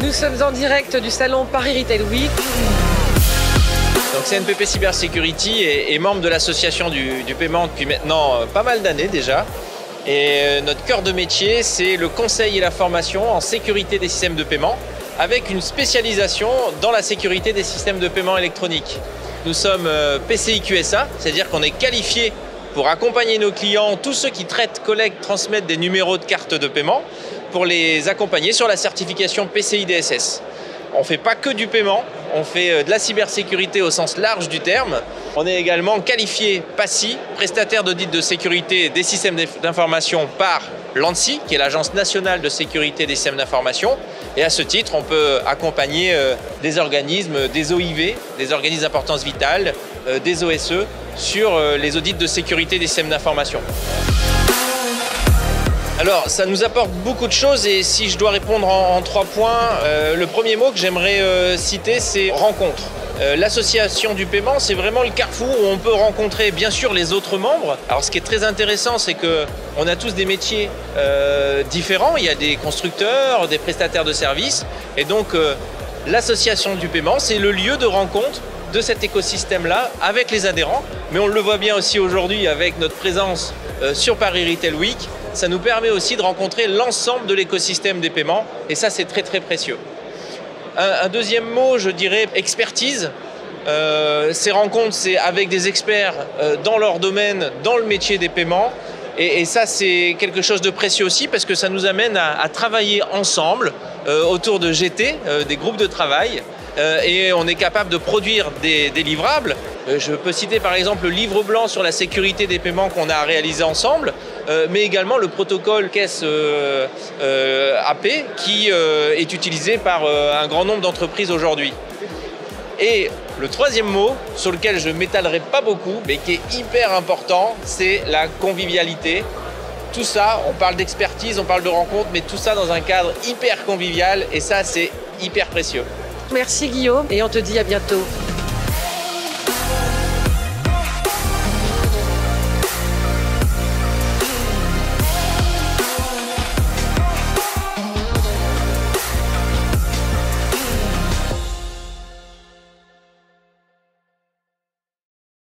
Nous sommes en direct du salon Paris Retail Week. Donc CNPP Cybersecurity est membre de l'association du paiement depuis maintenant pas mal d'années déjà. Et notre cœur de métier, c'est le conseil et la formation en sécurité des systèmes de paiement, avec une spécialisation dans la sécurité des systèmes de paiement électronique. Nous sommes PCI QSA, c'est-à-dire qu'on est qualifié pour accompagner nos clients, tous ceux qui traitent, collectent, transmettent des numéros de carte de paiement, pour les accompagner sur la certification PCI DSS. On ne fait pas que du paiement, on fait de la cybersécurité au sens large du terme. On est également qualifié PASI, prestataire d'audit de sécurité des systèmes d'information par l'ANSSI, qui est l'Agence nationale de sécurité des systèmes d'information. Et à ce titre, on peut accompagner des organismes, des OIV, des organismes d'importance vitale, des OSE, sur les audits de sécurité des systèmes d'information. Alors, ça nous apporte beaucoup de choses et si je dois répondre en 3 points, le premier mot que j'aimerais citer, c'est rencontre. L'association du paiement, c'est vraiment le carrefour où on peut rencontrer bien sûr les autres membres. Alors ce qui est très intéressant, c'est qu'on a tous des métiers différents. Il y a des constructeurs, des prestataires de services. Et donc l'association du paiement, c'est le lieu de rencontre de cet écosystème-là avec les adhérents. Mais on le voit bien aussi aujourd'hui avec notre présence sur Paris Retail Week. Ça nous permet aussi de rencontrer l'ensemble de l'écosystème des paiements. Et ça, c'est très très précieux. Un deuxième mot, je dirais expertise. Ces rencontres, c'est avec des experts dans leur domaine, dans le métier des paiements. Et ça, c'est quelque chose de précieux aussi parce que ça nous amène à travailler ensemble autour de GT, des groupes de travail. Et on est capable de produire des livrables. Je peux citer par exemple le livre blanc sur la sécurité des paiements qu'on a réalisé ensemble, mais également le protocole caisse AP qui est utilisé par un grand nombre d'entreprises aujourd'hui. Et le troisième mot, sur lequel je ne m'étalerai pas beaucoup, mais qui est hyper important, c'est la convivialité. Tout ça, on parle d'expertise, on parle de rencontre, mais tout ça dans un cadre hyper convivial et ça, c'est hyper précieux. Merci Guillaume et on te dit à bientôt.